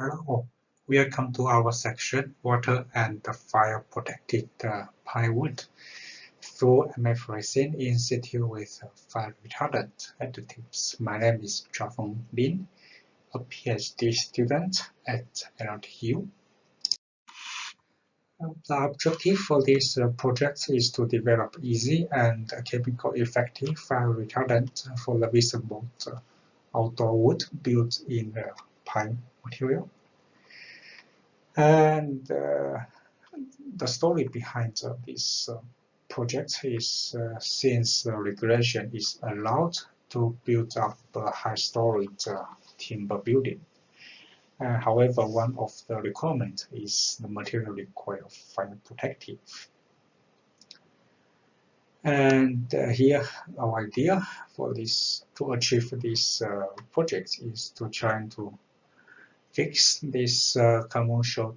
Hello, welcome to our section Water and Fire Protected Plywood through MF resin in situ with fire retardant additives. My name is Chia Fen Ling, a PhD student at LTU. The objective for this project is to develop easy and chemical effective fire retardant for the visible outdoor wood built in the pine material. And the story behind this project is since regulation is allowed to build up a high-story timber building. However, one of the requirements is the material required fire protective. And here, our idea for this to achieve this project is to try to fix this commercial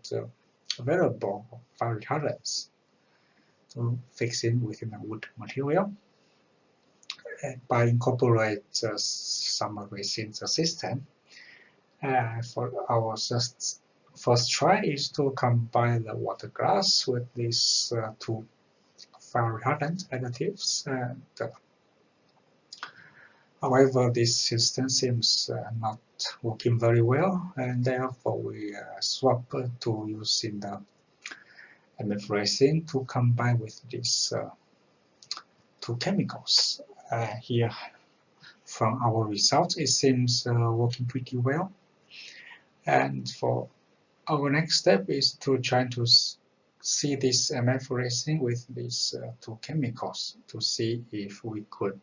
available fire retardants to fix it within the wood material by incorporate some resin system. For our first try is to combine the water glass with these two fire retardant additives. And, however, this system seems not working very well, and therefore we swap to using the MF resin to combine with these two chemicals. Here, from our results, it seems working pretty well. And for our next step is to try to see this MF resin with these two chemicals to see if we could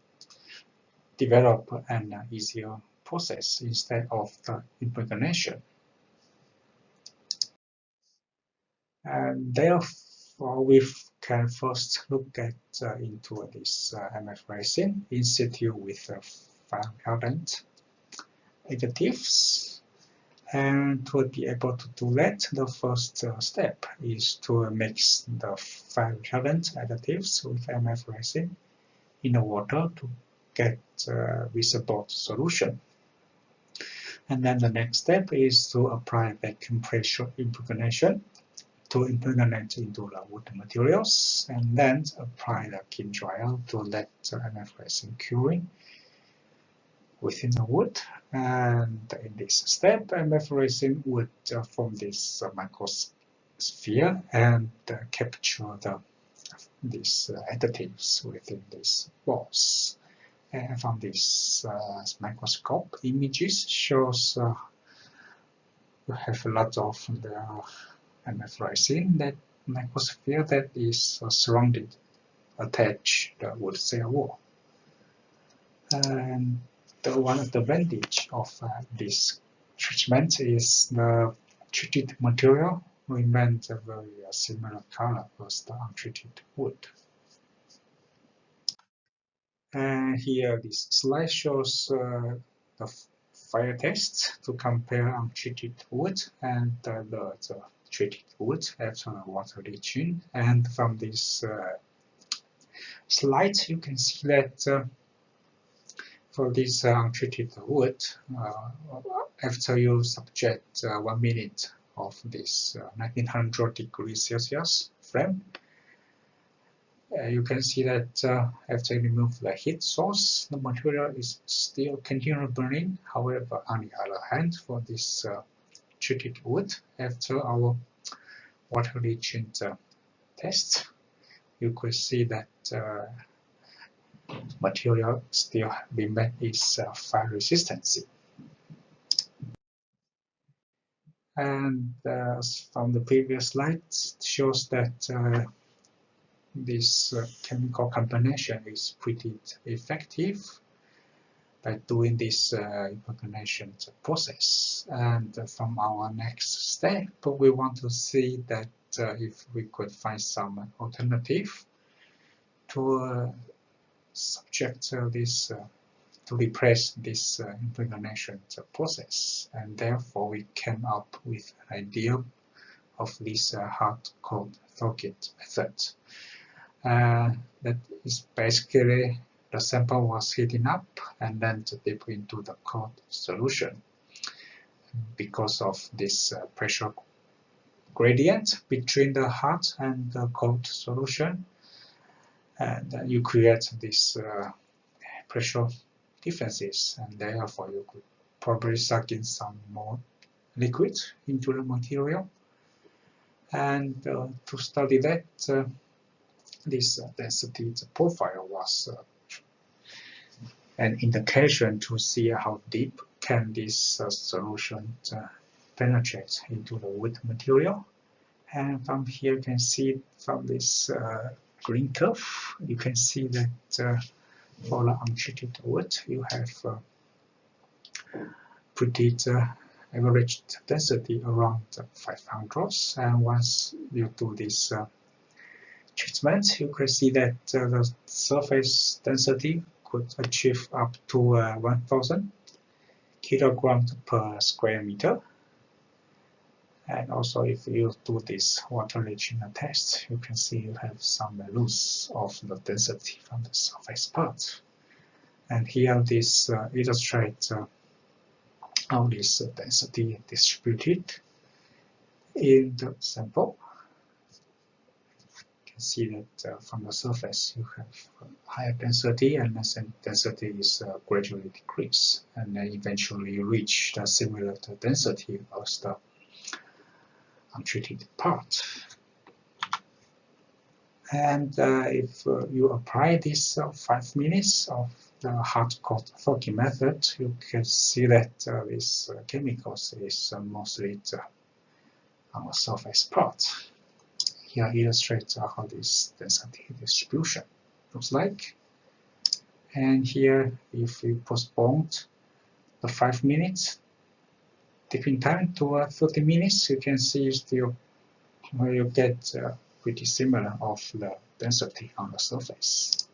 develop an easier process instead of the impregnation. And therefore, we can first look at into this MF resin in situ with fire retardant additives. And to be able to do that, the first step is to mix the fire retardant additives with MF resin in the water to get visible solution. And then the next step is to apply vacuum pressure impregnation to impregnate into the wood materials, and then apply the kiln dryer to let MF resin curing within the wood. And in this step, MF resin would form this microsphere and capture these additives within these balls. And from this microscope images shows you have a lot of the MF resin, that microsphere that is surrounded, attached the wood cell wall. And one of the advantage of this treatment is the treated material remains a very similar color as the untreated wood. And here this slide shows the fire test to compare untreated wood and the treated wood after water leaching. And from this slide, you can see that for this untreated wood, after you subject 1 minute of this 1900 degrees Celsius flame, you can see that after you remove the heat source, the material is still continually burning. However, on the other hand, for this treated wood, after our water leaching test, you could see that material still remains its fire resistance. And from the previous slide, it shows that this chemical combination is pretty effective by doing this impregnation process. And from our next step, we want to see that if we could find some alternative to subject this to replace this impregnation process, and therefore we came up with an idea of this hard-cold circuit method. That is basically the sample was heating up and then dip into the cold solution. because of this pressure gradient between the hot and the cold solution, and you create this pressure differences, and therefore you could probably suck in some more liquid into the material. And to study that, this density profile was an indication to see how deep can this solution penetrate into the wood material. And from here you can see from this green curve, you can see that for the untreated wood, you have pretty average density around 500. And once you do this treatment, you can see that the surface density could achieve up to 1000 kilograms per square meter. And also, if you do this water leaching test, you can see you have some loss of the density from the surface part. And here this illustrates how this density distributed in the sample. You can see that from the surface you have higher density, and the density is gradually decreased, and then eventually you reach the similar density as the untreated part. And if you apply this 5 minutes of the hard-cold forking method, you can see that this chemicals is mostly on the surface part. Here illustrates how this density distribution looks like. And here, if you postpone the 5 minutes dipping time to 30 minutes, you can see still you get pretty similar of the density on the surface.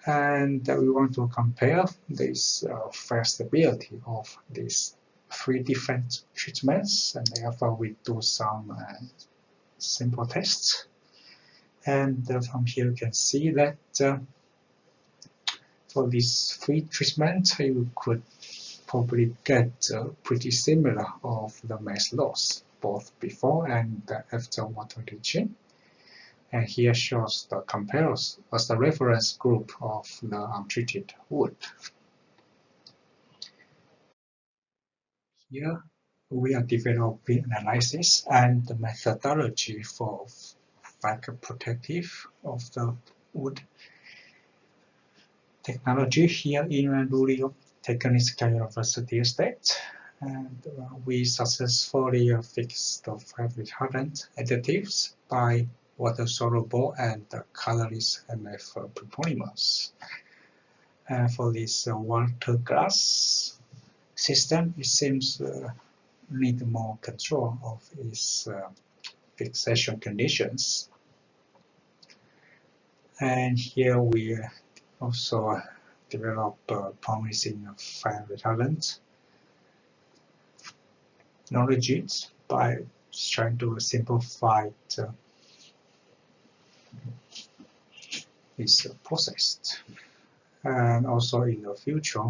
And we want to compare this fair stability of these 3 different treatments, and therefore we do some simple tests. And from here you can see that for these 3 treatments you could probably get pretty similar of the mass loss, both before and after water leaching. And here shows the comparison as the reference group of the untreated wood. Here we are developing analysis and the methodology for vacuum protective of the wood technology here in Luleå Tekniska University State. And we successfully fixed the fabric retardant additives by water-soluble and colorless MF prepolymers. For this water glass system, it seems need more control of its fixation conditions. And here we also develop promising fire retardant technologies by trying to simplify this process. And also in the future,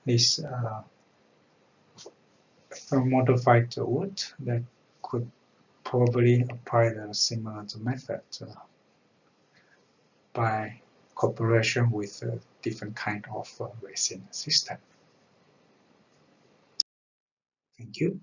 this modified wood that could probably apply the similar method by cooperation with a different kind of resin system. Thank you.